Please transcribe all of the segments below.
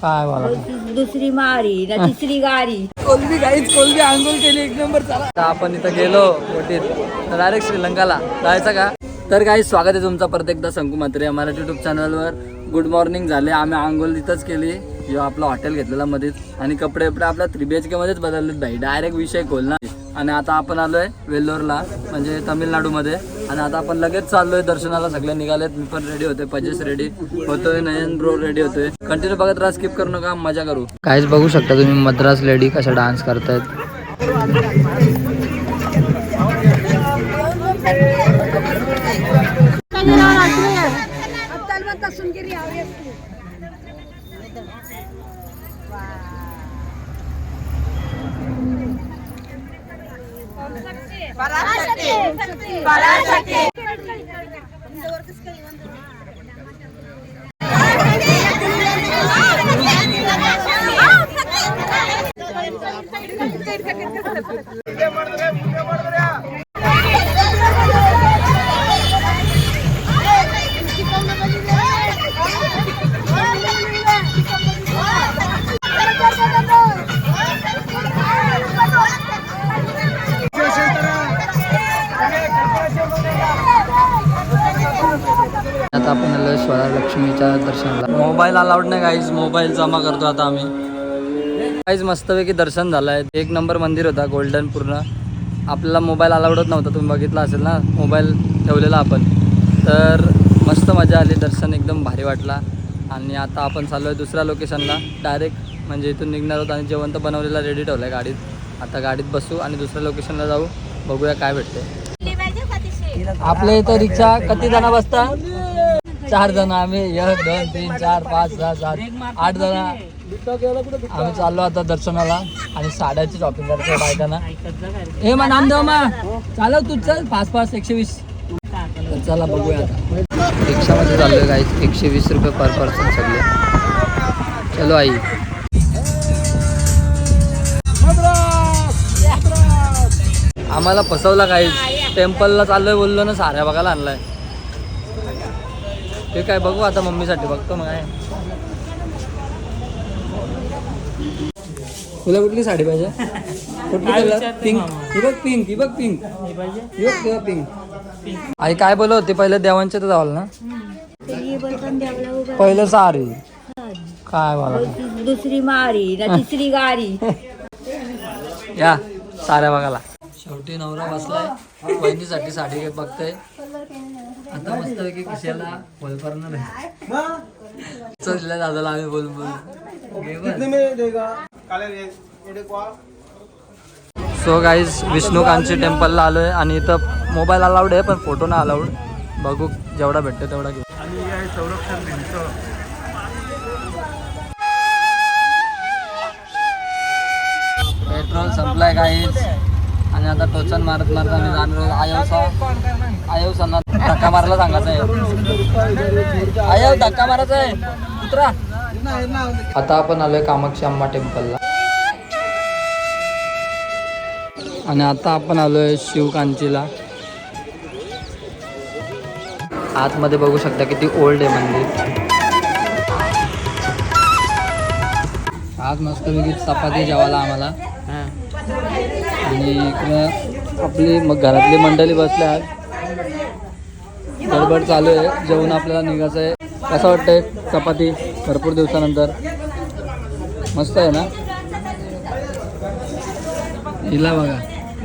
काय बोला दुसरी मारी ना तिसरी गाडी. कोलबी गाईच कोलबी आंघोळ केली 1 नंबर. चला आपण इथं गेलो बोटीत तर डायरेक्ट श्रीलंकाला जायचं का. तर काही स्वागत आहे तुमचा परत एकदा शंकू म्हात्रे मराठी यूट्यूब चॅनलवर. गुड मॉर्निंग झाले. आम्ही आंघोळ इथंच केली. जेव्हा आपला हॉटेल घेतलेला मध्येच आणि कपडे आपल्या 3 BHK मध्येच बदललेत भाई. डायरेक्ट विषय खोलला. आणि आता आपण आलोय वेल्लोरला म्हणजे तामिळनाडूमध्ये. आणि आता आपण लगेच चाललोय दर्शनाला. सगळे निघालेत. मी पण रेडी होतोय. पजेस रेडी होतोय. नयन ब्रो रेडी होतोय. कंटिन्यू बघत राहा. स्किप करू नका. मजा करू. काहीच बघू शकता तुम्ही मद्रास लेडी कशा डान्स करतायत. आता आपण आलो स्वरा लक्ष्मीच्या दर्शनाला. मोबाईल अलाउड नाही गाईज. मोबाईल जमा करतो आता आम्ही. गाईज मस्तपैकी दर्शन झालंय. 1 नंबर मंदिर होता गोल्डन पूर्ण. आपल्याला मोबाईल अलाउडच नव्हता. तुम्ही बघितला असेल ना मोबाईल ठेवलेला आपण. तर मस्त मजा आली. दर्शन एकदम भारी वाटला. आणि आता आपण चाललो आहे दुसऱ्या लोकेशनला डायरेक्ट. म्हणजे इथून निघणार होतो आणि जेवण तर बनवलेला रेडी ठेवलं आहे गाडीत. आता गाडीत बसू आणि दुसऱ्या लोकेशनला जाऊ. बघूया काय भेटते. आपल्या इथं रिक्षा किती जण बसता. 4 जण. आम्ही 1 2 3 4 5 6 7 8 जण. आम्ही चाललो आता दर्शनाला. आणि साड्याची शॉपिंग करतो बायकांना. हे मा नामदेव मा चालव तू. चल फास्ट 120. तर चला बघूया आता. रिक्षामध्ये चाललोय गाईज. 120 रुपये पर पर्सन सगळे. चलो आई. आम्हाला फसवला गाईज. टेम्पलला चाललोय बोललो ना. साड्या बघायला आणलाय. ते काय बघू आता. मम्मीसाठी बघतो मग. काय तुला कुठली साडी पाहिजे. कुठली कलर. पिंक. ही बघ पिंक. ही बघ पिंक. ही बघ पिंक. आई काय बोलत होती पहिले. देवांचे तर जावल ना. पहिलं साडी. काय बोला दुसरी मारी ना तिसरी गाडी. या साड्या बघायला. शेवटी नवरा बसलाय. बहिणीसाठी साडी बघतोय. आता मस्त पैकी कशाला बोल करणार आहे. चल दादाला आम्ही बोलून सो गाईज विष्णुकांची टेम्पलला आलोय. आणि इथं मोबाईल अलाउड आहे पण फोटो ना अलाउड. बघू जेवढा भेटतो तेवढा घेऊ. पेट्रोल संपलाय गाईज. आणि आता टोचन मारत आम्ही जाणार. आयवसांना धक्का मारायला सांगायचं आहे. आयव धक्का मारायचा आहे. उतरा. आता आपण आलोय कामाक्षी अम्मा टेम्पलला. आणि आता आपण आलोय शिवकांचीला. आतमध्ये बघू शकता किती ओल्ड आहे मंदिर. आज मस्तपैकी चपाती जेवायला आम्हाला. आणि इकडं आपली मग घरातली मंडळी बसले. आज गडबड चालू आहे. जेवण आपल्याला निघायचं आहे. कसं वाटतंय चपाती भरपूर दिवसानंतर. मस्त आहे ना. हिला बघा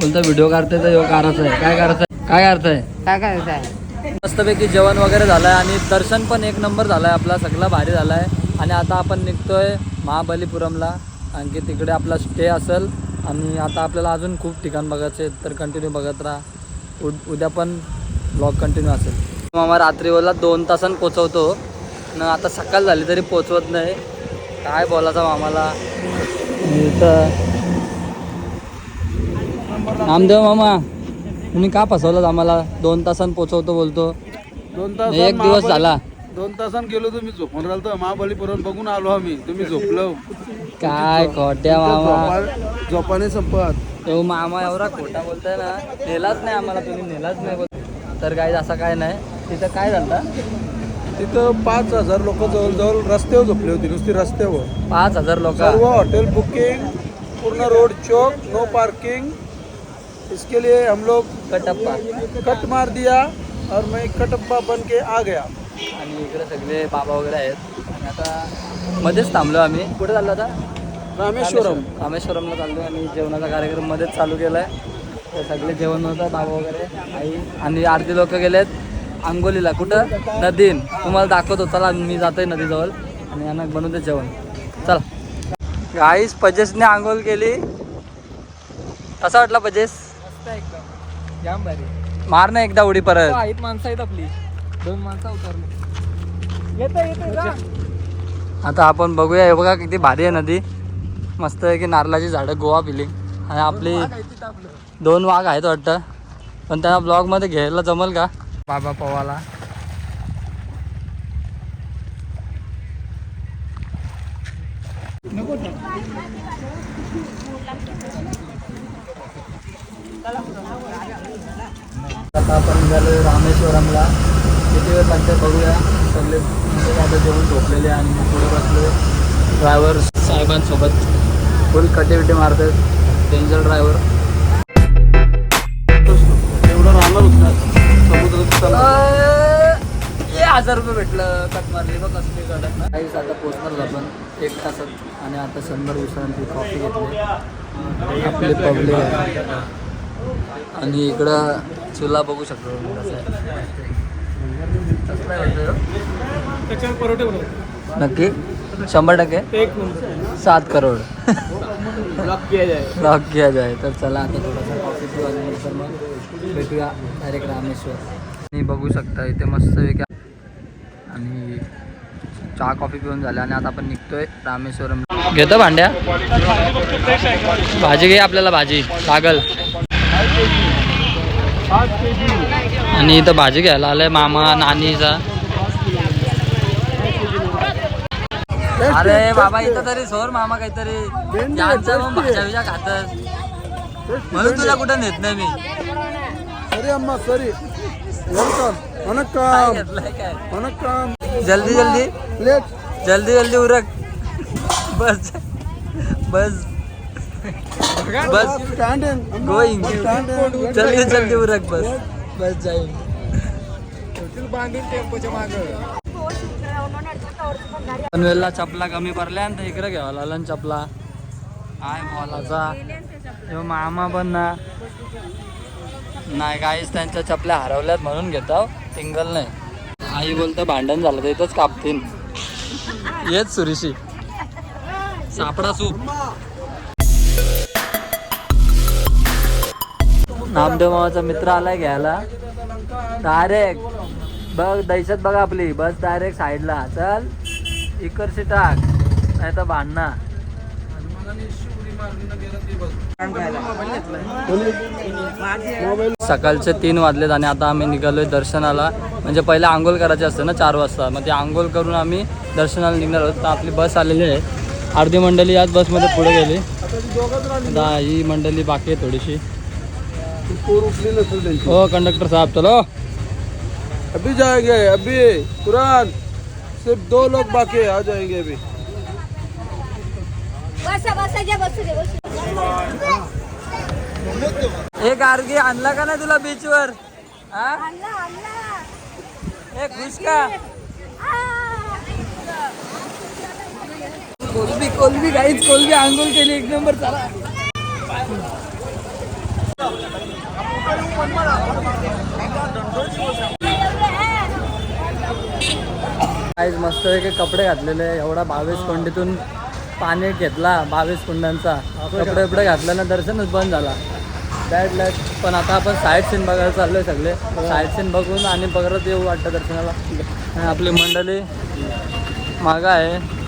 बोलता व्हिडिओ काढते तर योग करायचं आहे. काय करायचं आहे. काय अर्थ आहे. काय करायचं आहे. मस्तपैकी जेवण वगैरे झालं आहे. आणि दर्शन पण 1 नंबर झालं आहे. आपला सगळं भारी झालं आहे. आणि आता आपण निघतोय महाबलीपुरमला. आणखी तिकडे आपला स्टे असेल. आणि आता आपल्याला अजून खूप ठिकाण बघायचे तर कंटिन्यू बघत राहा. उद्या पण ब्लॉग कंटिन्यू असेल. मामा रात्रीवरला 2 तासांनी पोचवतो ना. आता सकाळ झाली तरी पोचवत नाही. काय बोलायचं मामाला. इथं नामदेव मामा तुम्ही का फसवलं आम्हाला. 2 तासांनी पोचवतो बोलतो. 2 तास 1 दिवस झाला. 2 तासांनी गेलो. तुम्ही झोपून राहिलो. महाबलीपुरम बघून आलो आम्ही. तुम्ही झोपलो. काय खोट्या मामा. झोपाने संपत. तो मामा एवढा खोटा बोलताय ना. नेलाच नाही आम्हाला. तुम्ही नेलाच नाही बोल. तर काय असं काय नाही. तिथं काय झालं तिथं 5,000 लोक जवळजवळ रस्त्यावर झोपले होते, नुसती रस्त्यावर. 5,000 लोक. सर्व हॉटेल बुकिंग, पूर्ण रोड चौक, नो पार्किंग. इसके लिए हम लोग कटप्पा. कट मार दिया और मैं कटप्पा बन के आ गया. आणि इकडे सगळे बाबा वगैरे आहेत. आणि आता मध्येच थांबलो आम्ही. कुठे चाललो आता? रामेश्वरमला चाललो आणि जेवणाचा कार्यक्रम मध्येच चालू केला आहे. तर सगळे जेवण होतं, बाबा वगैरे, आई आणि अर्धी लोक गेलेत आंघोलीला. कुठं? नदीन. तुम्हाला दाखवतो, चला मी जातोय नदीजवळ आणि यांना बनवते जेवण. चला गाईस, पजेसने आंघोळ केली. कसा वाटला पजेस? जाम भारी. मार ना एकदा उडी परत. आहेत माणसं आहेत आपली, 2 माणसं उतरली. येतं आता आपण बघूया. हे बघा किती भारी आहे नदी. मस्त आहे की नारळाची झाडं, गोवा फिलिंग. आणि आपली 2 वाघ आहेत वाटतं, पण त्यांना ब्लॉगमध्ये घ्यायला जमल का? बाबा पवाला आता आपण निघालो रामेश्वरमला. किती वेळ लागते बघूया. सगळे आता जेवण झोपलेले आणि पुढे बसले ड्रायव्हर साहेबांसोबत. फुल कटे मारतात. Danger driver. एवढं राहणार समुद्रात 1000 रुपये भेटलं कट मारली बघ कसली कडक ना. काहीच आता पोचणार आपण 1 तासात. आणि आता 100 विश्रांती कॉफी घेतली. आपली पब्लिक आहे. आणि इकडं चुला बघू शकतो कसं आहे. कसं आहे नक्की 100%. 7 करोड लॉक किया जाए. तर चला आता थोडासा कॉफी पिऊ आणि नंतर मग भेटूया डायरेक्ट रामेश्वर. आणि बघू शकता इथे मस्त वेगळा. आणि चहा कॉफी पिऊन झाल्या आणि आता आपण निघतोय रामेश्वरम. घेतो भांड्या. भाजी घे आपल्याला, भाजी लागल. आणि इथं भाजी घ्यायला आलाय मामा नानीचा. अरे बाबा इथं तरी सोर मामा काहीतरी यांचं भाज्या बिजा खातात म्हणून तुला कुठं नेत नाही मी. सरी अम्मा सरी. वेलकम. काय घेतलंय काय? वनक्कम. जल्दी जल्दी लेट. जल्दी उरक. बस बस बस गोइंग. जल्दी उरक. बस जाईल. बांधून टेम्पोच्या मागं. पनवेलला चपला कमी पडल्या तर इकडे घ्यावा लागला चपला. आय बॉलाचा मामा पण ना नाही काहीच त्यांच्या चपल्या हरवल्यात म्हणून घेतो. सिंगल नाही. आई बोलतं भांडण झालं तर इथंच कापतीन. येच सुरीशी सापडा सूप. नामदेव मामाचा मित्र आलाय घ्यायला. डायरेक्ट बघ दहशत बघ आपली. बस डायरेक्ट साईडला चल. इकडची टाक नाही तर भांडणा. सकाळचे 3 वाजलेत आणि आता आम्ही निघालोय दर्शनाला. म्हणजे पहिला आंघोळ करायचे असते ना 4 वाजता. मग ते आंघोळ करून आम्ही दर्शनाला निघणार आहोत. तर आपली बस आलेली आहे. अर्धी मंडळी याच बसमध्ये पुढे गेली. आता ही मंडळी बाकी आहे थोडीशी. हो कंडक्टर साहब चलो. अभी जाएंगे अभी तुरंत. सिर्फ 2 लोग बाकी है, आ जाएंगे अभी. एक आरगी आणला का नाही तुला बीचवर? एक खुश का? कोलबी गाईच कोलबी आंघोळ केली 1 नंबर. चला काहीच मस्त आहे की कपडे घातलेले. एवढा 22 कुंडीतून पाणी घेतला. 22 कुंडांचा कपडे घातला ना दर्शनच बंद झाला. बॅड लक. पण आता आपण साईड सीन बघायला चाललोय सगळे. साईड सीन बघून आणि परत येऊ वाटतं दर्शनाला. आणि आपली मंडळी मागं आहे.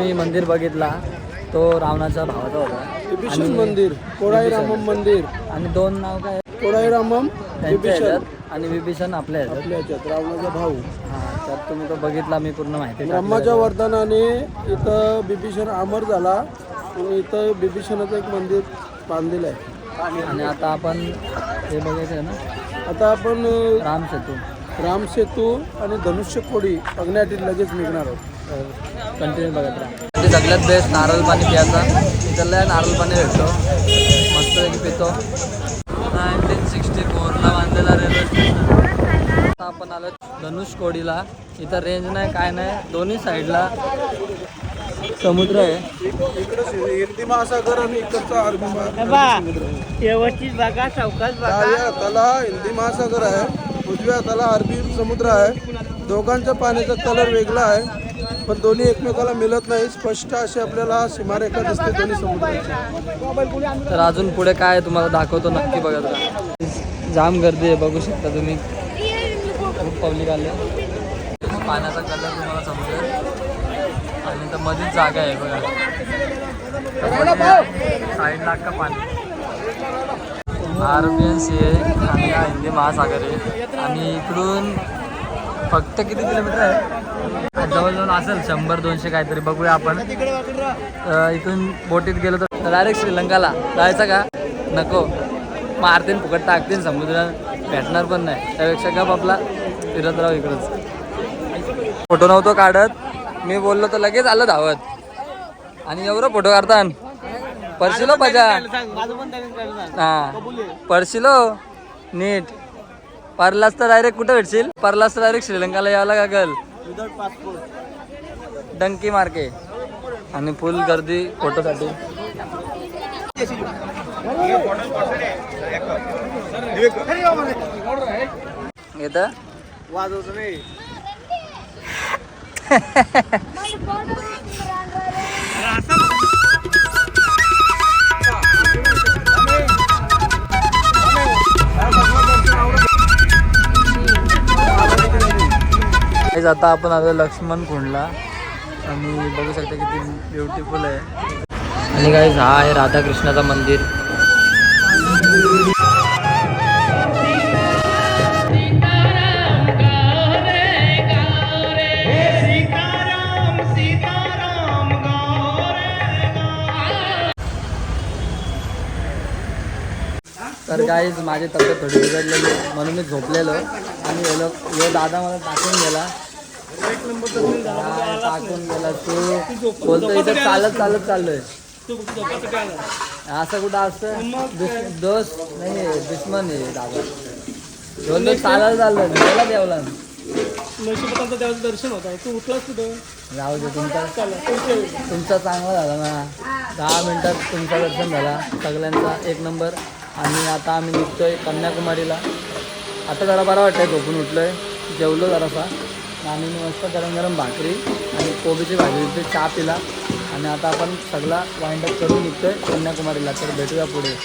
मी मंदिर बघितला तो रावणाच्या भावाचा होता विभीषण मंदिर, कोडाई रामम मंदिर आणि दोन नाव काय कोडाई रामम त्यांच्या विभीषण ह्याच्यात आणि विभीषण आपल्या ह्याच्यात. आपल्या ह्याच्यात रावणाचा भाऊ. हां तर तुम्ही तो बघितला मी पूर्ण माहिती ब्रह्माच्या वरदानाने इथं बिभीषण अमर झाला आणि इथं बिभीषणाचं एक मंदिर बांधलेलं आहे. आणि आता आपण हे बघायचं आहे ना आता आपण राम सेतू राम सेतू आणि धनुष्य कोडी बघण्यासाठी लगेच निघणार आहोत. कंटिन्यू बघत राहा. ते सगळ्यात बेस्ट नारळ पाणी प्यायचा. इथलं नारळ पाणी भेटतो मस्तपैकी पितो. 1964ला बांधलेला रेल्वे स्टेशन. आता आपण आलो धनुष्कोडीला. इथं रेंज नाही काय नाही, दोन्ही साईडला समुद्र आहे. इकडं हिंदी महासागर आणि इकडचा अरबी महासागर. व्यवस्थित बघा, चौकात डाव्या हाताला हिंदी महासागर आहे, उजव्या हाताला अरबी समुद्र आहे. दोघांच्या पाण्याचा कलर वेगळा आहे पण दोन्ही एकमेकाला मिळत नाही. स्पष्ट अशी आपल्याला सीमारेखा दिसते दोन्ही समुद्राची. तर अजून पुढे काय आहे तुम्हाला दाखवतो, नक्की बघत राहा. जाम गर्दी आहे बघू शकता तुम्ही, खूप पब्लिक आले. पाण्याचा कलर तुम्हाला समजेल आणि तर मध्येच जागा आहे बघा, साईडला अख्खा पाणी. अरेबियन सी आहे आणि हा हिंदी महासागर आहे. आणि इकडून फक्त किती किलोमीटर आहे, जवळजवळ असेल 100-200 काहीतरी. बघूया आपण. इथून बोटीत गेलो तर डायरेक्ट श्रीलंकाला जायचं का, नको मारतीन फुकट टाकतील समुद्रात, भेटणार पण नाही. त्यापेक्षा गप आपला फिरत राहू इकडंच. फोटो नव्हतो काढत, मी बोललो तर लगेच आलं धावत. आणि एवढं फोटो काढतान परशिलो बजा. हां परशिलो नीट. परलास तर डायरेक्ट कुठं भेटशील, परलास तर डायरेक्ट श्रीलंकाला यावं लागेल विदाउट पासपोर्ट. डंकी मार्के. आणि फुल गर्दी फोटोसाठी. येतं वाजवतो नाही. आता आपण आलो लक्ष्मण कुंडला आणि बघू शकता किती ब्युटिफुल आहे. आणि गाईज हा आहे राधाकृष्णाचं मंदिर. तर गाईज माझी तब्येत थोडी बिघडलेली म्हणून मी झोपलेलो आणि यो दादा मला टाकून गेला. टाकून गेला तू बोलतो इथं चालत चालत चाललोय. असं कुठं असतं, दोस्त नाही दुश्मन आहे दादा. बोलतो चालत चाललोय गेला देवला. नशिबाचं देवाचं दर्शन होतं, तू उठलास कुठं? जाऊ दे. तुमचा चांगला झाला ना, 10 मिनिटात तुमचं दर्शन झाला सगळ्यांचा एक नंबर. आणि आता आम्ही निघतोय कन्याकुमारीला. आता जरा बरं वाटतंय, झोपून उठलोय, जेवलो जरासा. आणि मस्त गरम गरम भाकरी आणि कोबीची भाजी ते चहा पिला. आणि आता आपण सगळा वाइंड अप करून निघतोय कन्याकुमारीला. तर भेटूया पुढे.